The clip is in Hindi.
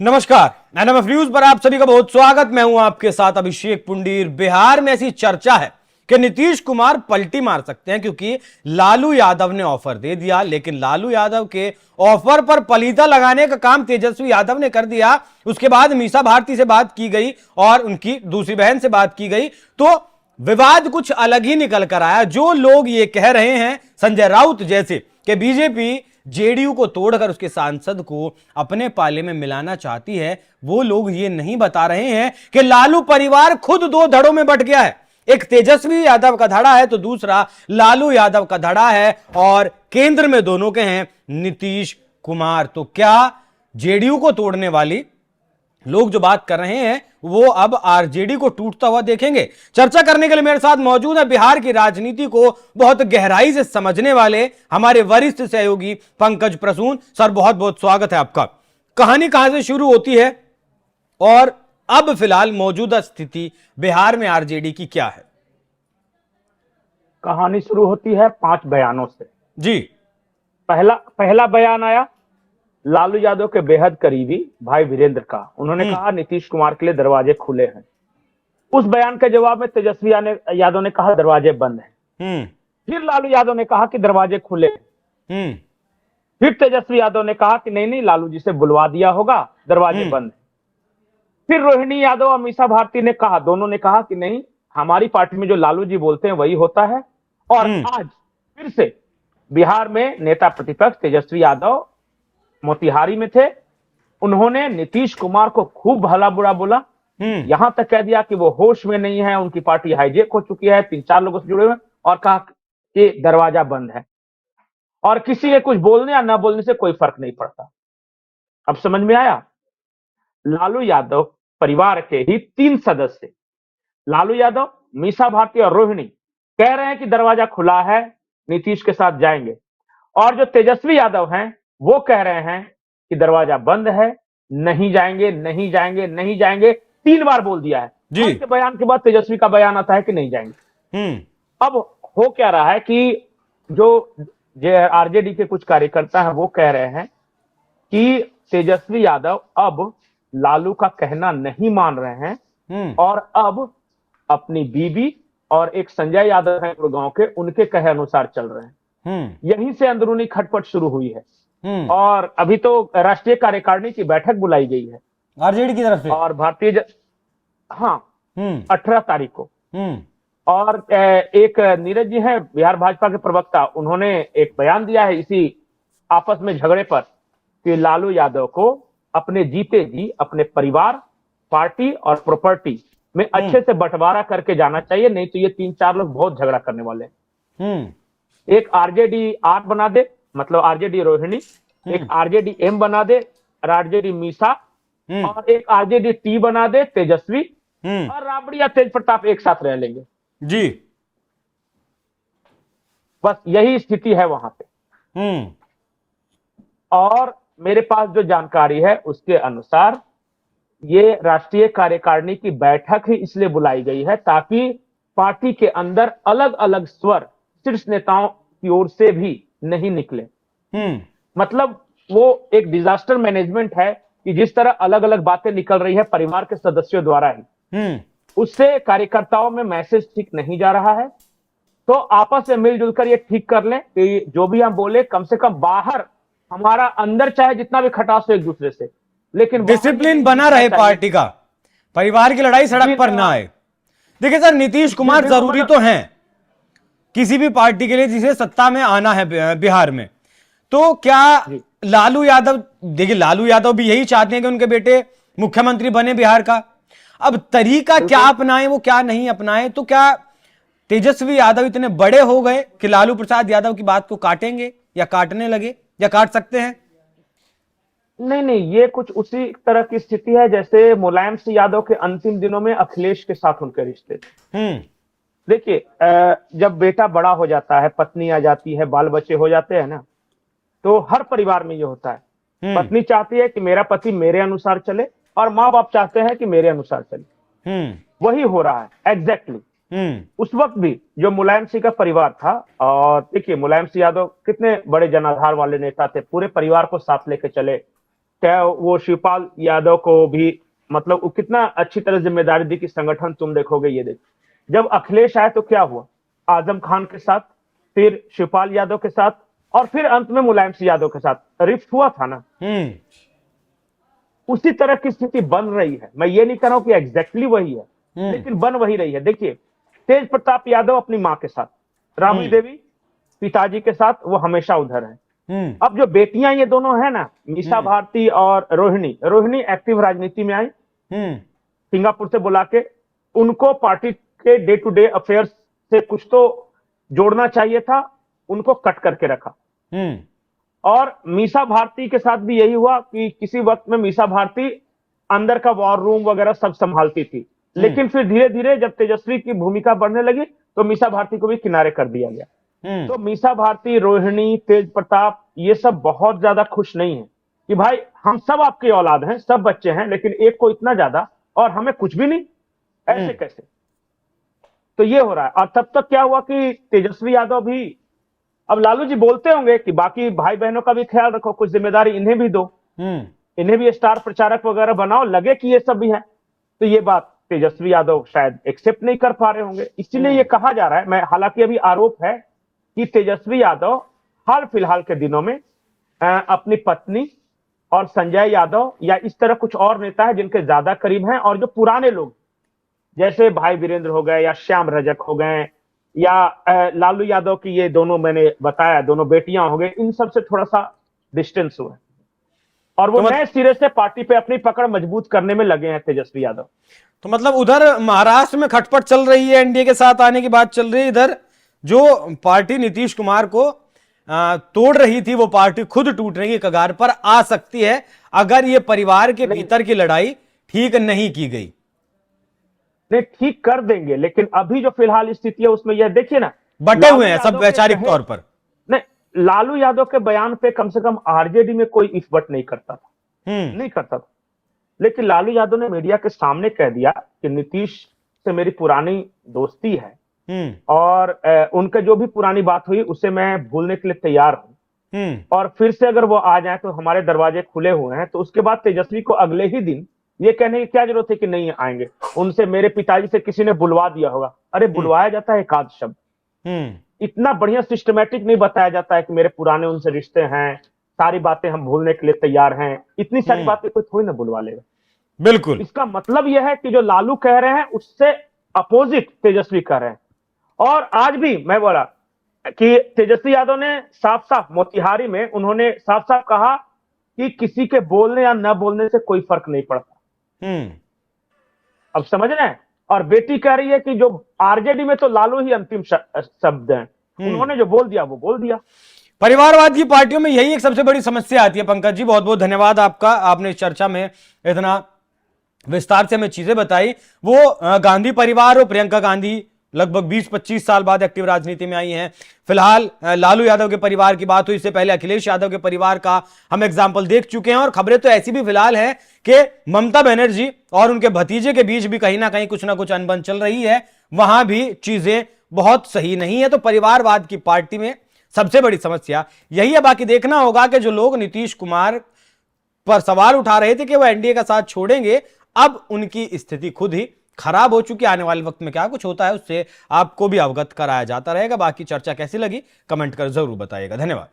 नमस्कार, एनएमएफ न्यूज पर आप सभी का बहुत स्वागत। मैं हूं आपके साथ अभिषेक पुंडीर। बिहार में ऐसी चर्चा है कि नीतीश कुमार पलटी मार सकते हैं क्योंकि लालू यादव ने ऑफर दे दिया, लेकिन लालू यादव के ऑफर पर पलीता लगाने का काम तेजस्वी यादव ने कर दिया। उसके बाद मीसा भारती से बात की गई और उनकी दूसरी बहन से बात की गई तो विवाद कुछ अलग ही निकल कर आया। जो लोग ये कह रहे हैं, संजय राउत जैसे, कि बीजेपी जेडीयू को तोड़कर उसके सांसद को अपने पाले में मिलाना चाहती है, वो लोग ये नहीं बता रहे हैं कि लालू परिवार खुद दो धड़ों में बंट गया है। एक तेजस्वी यादव का धड़ा है तो दूसरा लालू यादव का धड़ा है, और केंद्र में दोनों के हैं नीतीश कुमार। तो क्या जेडीयू को तोड़ने वाली लोग जो बात कर रहे हैं वो अब आरजेडी को टूटता हुआ देखेंगे? चर्चा करने के लिए मेरे साथ मौजूद है बिहार की राजनीति को बहुत गहराई से समझने वाले हमारे वरिष्ठ सहयोगी पंकज प्रसून। सर, बहुत बहुत स्वागत है आपका। कहानी कहां से शुरू होती है और अब फिलहाल मौजूदा स्थिति बिहार में आरजेडी की क्या है? कहानी शुरू होती है 5 बयानों से। जी। पहला बयान आया लालू यादव के बेहद करीबी भाई वीरेंद्र का। उन्होंने कहा नीतीश कुमार के लिए दरवाजे खुले हैं। उस बयान के जवाब में तेजस्वी यादव ने कहा दरवाजे बंद हैं। फिर लालू यादव ने कहा कि दरवाजे खुले हैं। फिर तेजस्वी यादव ने कहा कि नहीं लालू जी से बुलवा दिया होगा, दरवाजे बंद हैं। फिर रोहिणी यादव और मीसा भारती ने कहा, दोनों ने कहा कि नहीं, हमारी पार्टी में जो लालू जी बोलते हैं वही होता है। और आज फिर से बिहार में नेता प्रतिपक्ष तेजस्वी यादव मोतिहारी में थे। उन्होंने नीतीश कुमार को खूब भला बुरा बोला, यहां तक कह दिया कि वो होश में नहीं है, उनकी पार्टी हाईजेक हो चुकी है, 3-4 लोगों से जुड़े हुए, और कहा कि दरवाजा बंद है और किसी के कुछ बोलने या ना बोलने से कोई फर्क नहीं पड़ता। अब समझ में आया? लालू यादव परिवार के ही 3 सदस्य, लालू यादव, मीसा भारती और रोहिणी, कह रहे हैं कि दरवाजा खुला है, नीतीश के साथ जाएंगे। और जो तेजस्वी यादव हैं वो कह रहे हैं कि दरवाजा बंद है, नहीं जाएंगे, नहीं जाएंगे, नहीं जाएंगे। 3 बार बोल दिया है। इसके बयान के बाद तेजस्वी का बयान आता है कि नहीं जाएंगे। अब हो क्या रहा है कि जो आरजेडी के कुछ कार्यकर्ता हैं वो कह रहे हैं कि तेजस्वी यादव अब लालू का कहना नहीं मान रहे हैं और अब अपनी बीबी और एक संजय यादव है गुड़गांव के, उनके कहे अनुसार चल रहे हैं। यहीं से अंदरूनी खटपट शुरू हुई है। और अभी तो राष्ट्रीय कार्यकारिणी की बैठक बुलाई गई है आरजेडी की तरफ से, और भारतीय 18 तारीख को। और एक नीरज जी हैं बिहार भाजपा के प्रवक्ता, उन्होंने एक बयान दिया है इसी आपस में झगड़े पर कि लालू यादव को अपने जीते जी अपने परिवार, पार्टी और प्रॉपर्टी में अच्छे से बंटवारा करके जाना चाहिए, नहीं तो ये 3-4 लोग बहुत झगड़ा करने वाले हैं। एक आरजेडी आर बना दे, मतलब आरजेडी रोहिणी, एक आरजेडी एम बना दे आरजेडी मीसा, और एक आरजेडी टी बना दे तेजस्वी, और राबड़ी या तेज प्रताप एक साथ रह लेंगे जी। बस यही स्थिति है वहां पे। और मेरे पास जो जानकारी है उसके अनुसार ये राष्ट्रीय कार्यकारिणी की बैठक ही इसलिए बुलाई गई है ताकि पार्टी के अंदर अलग अलग स्वर शीर्ष नेताओं की ओर से भी नहीं निकले। मतलब वो एक डिजास्टर मैनेजमेंट है कि जिस तरह अलग अलग बातें निकल रही है परिवार के सदस्यों द्वारा ही, उससे कार्यकर्ताओं में मैसेज ठीक नहीं जा रहा है। तो आपस में मिलजुल कर ये ठीक कर लें कि जो भी हम बोले कम से कम बाहर हमारा अंदर चाहे जितना भी खटास हो एक दूसरे से, लेकिन डिसिप्लिन बना रहे पार्टी का, परिवार की लड़ाई सड़क पर ना आए। देखिए सर, नीतीश कुमार जरूरी तो हैं किसी भी पार्टी के लिए जिसे सत्ता में आना है बिहार में, तो क्या लालू यादव, देखिए लालू यादव भी यही चाहते हैं कि उनके बेटे मुख्यमंत्री बने बिहार का। अब तरीका क्या अपनाएं, वो क्या नहीं अपनाएं, तो क्या तेजस्वी यादव इतने बड़े हो गए कि लालू प्रसाद यादव की बात को काटेंगे या काटने लगे या काट सकते हैं? नहीं, ये कुछ उसी तरह की स्थिति है जैसे मुलायम सिंह यादव के अंतिम दिनों में अखिलेश के साथ उनके रिश्ते थे। देखिए, जब बेटा बड़ा हो जाता है, पत्नी आ जाती है, बाल बच्चे हो जाते हैं ना, तो हर परिवार में ये होता है। पत्नी चाहती है कि मेरा पति मेरे अनुसार चले और माँ बाप चाहते हैं कि मेरे अनुसार चले। वही हो रहा है एग्जैक्टली। उस वक्त भी जो मुलायम सिंह का परिवार था, और देखिए मुलायम सिंह यादव कितने बड़े जनाधार वाले नेता थे, पूरे परिवार को साथ लेके चले, क्या वो शिवपाल यादव को भी, मतलब वो कितना अच्छी तरह जिम्मेदारी दी कि संगठन तुम देखोगे, ये देख। जब अखिलेश आए तो क्या हुआ, आजम खान के साथ, फिर शिवपाल यादव के साथ, और फिर अंत में मुलायम सिंह यादव के साथ रिफ्ट हुआ था ना। उसी तरह की स्थिति बन रही है। मैं ये नहीं कह रहा हूं कि एग्जैक्टली वही है, लेकिन बन वही रही है। देखिए, तेज प्रताप यादव अपनी मां के साथ, राबड़ी देवी पिताजी के साथ, वो हमेशा उधर है। अब जो बेटियां ये दोनों है ना, मीसा भारती और रोहिणी, रोहिणी एक्टिव राजनीति में आई, सिंगापुर से बुला के। उनको पार्टी के डे टू डे अफेयर्स से कुछ तो जोड़ना चाहिए था, उनको कट करके रखा। और मीसा भारती के साथ भी यही हुआ कि किसी वक्त में मीसा भारती अंदर का वॉर रूम वगैरह सब संभालती थी, लेकिन फिर धीरे धीरे जब तेजस्वी की भूमिका बढ़ने लगी तो मीसा भारती को भी किनारे कर दिया गया। तो मीसा भारती, रोहिणी, तेज प्रताप, ये सब बहुत ज्यादा खुश नहीं है कि भाई हम सब आपकी औलाद हैं, सब बच्चे हैं, लेकिन एक को इतना ज्यादा और हमें कुछ भी नहीं, ऐसे कैसे। तो ये हो रहा है। और तब तक क्या हुआ कि तेजस्वी यादव भी, अब लालू जी बोलते होंगे कि बाकी भाई बहनों का भी ख्याल रखो, कुछ जिम्मेदारी इन्हें भी दो, इन्हें भी स्टार प्रचारक वगैरह बनाओ, लगे कि ये सब भी है। तो ये बात तेजस्वी यादव शायद एक्सेप्ट नहीं कर पा रहे होंगे, इसीलिए ये कहा जा रहा है। मैं, हालांकि अभी आरोप है कि तेजस्वी यादव हाल फिलहाल के दिनों में अपनी पत्नी और संजय यादव या इस तरह कुछ और नेता है जिनके ज्यादा करीब हैं, और जो पुराने लोग जैसे भाई वीरेंद्र हो गए या श्याम रजक हो गए या लालू यादव की ये दोनों मैंने बताया दोनों बेटियां हो गई, इन सब से थोड़ा सा डिस्टेंस हुआ, और वो नए सिरे से पार्टी पे अपनी पकड़ मजबूत करने में लगे हैं तेजस्वी यादव। तो मतलब उधर महाराष्ट्र में खटपट चल रही है, एनडीए के साथ आने की बात चल रही है, इधर जो पार्टी नीतीश कुमार को तोड़ रही थी वो पार्टी खुद टूटने की कगार पर आ सकती है अगर ये परिवार के भीतर की लड़ाई ठीक नहीं की गई। नहीं, ठीक कर देंगे, लेकिन अभी जो फिलहाल स्थिति है उसमें यह देखिए ना, बटे हुए हैं सब वैचारिक तौर पर। नहीं, लालू यादव के बयान पे कम से कम आरजेडी में कोई इफबट नहीं करता था, नहीं करता था। लेकिन लालू यादव ने मीडिया के सामने कह दिया कि नीतीश से मेरी पुरानी दोस्ती है और उनका जो भी पुरानी बात हुई उसे मैं भूलने के लिए तैयार हूं, और फिर से अगर वो आ जाए तो हमारे दरवाजे खुले हुए हैं। तो उसके बाद तेजस्वी को अगले ही दिन ये कहने की क्या जरूरत है कि नहीं आएंगे, उनसे मेरे पिताजी से किसी ने बुलवा दिया होगा। अरे बुलवाया जाता है एक आध शब्द, इतना बढ़िया सिस्टमेटिक नहीं बताया जाता है कि मेरे पुराने उनसे रिश्ते हैं, सारी बातें हम भूलने के लिए तैयार हैं। इतनी सारी बातें कोई थोड़ी ना बुलवा लेगा। बिल्कुल, इसका मतलब यह है कि जो लालू कह रहे हैं उससे अपोजिट तेजस्वी कह रहे हैं। और आज भी मैं बोला कि तेजस्वी यादव ने साफ साफ मोतिहारी में उन्होंने साफ साफ कहा कि किसी के बोलने या न बोलने से कोई फर्क नहीं पड़ता। अब समझ रहे हैं। और बेटी कह रही है कि जो आरजेडी में तो लालू ही अंतिम शब्द हैं, उन्होंने जो बोल दिया वो बोल दिया। परिवारवाद की पार्टियों में यही एक सबसे बड़ी समस्या आती है। पंकज जी, बहुत बहुत धन्यवाद आपका, आपने इस चर्चा में इतना विस्तार से हमें चीजें बताई। वो गांधी परिवार और प्रियंका गांधी लगभग 20-25 साल बाद एक्टिव राजनीति में आई हैं। फिलहाल लालू यादव के परिवार की बात हुई, इससे पहले अखिलेश यादव के परिवार का हम एग्जाम्पल देख चुके हैं। और खबरें तो ऐसी भी फिलहाल है कि ममता बनर्जी और उनके भतीजे के बीच भी कहीं ना कुछ अनबन चल रही है, वहां भी चीजें बहुत सही नहीं है। तो परिवारवाद की पार्टी में सबसे बड़ी समस्या यही है। बाकी देखना होगा कि जो लोग नीतीश कुमार पर सवाल उठा रहे थे कि वो एनडीए का साथ छोड़ेंगे, अब उनकी स्थिति खुद ही खराब हो चुकी है। आने वाले वक्त में क्या कुछ होता है उससे आपको भी अवगत कराया जाता रहेगा। बाकी चर्चा कैसी लगी कमेंट कर जरूर बताइएगा। धन्यवाद।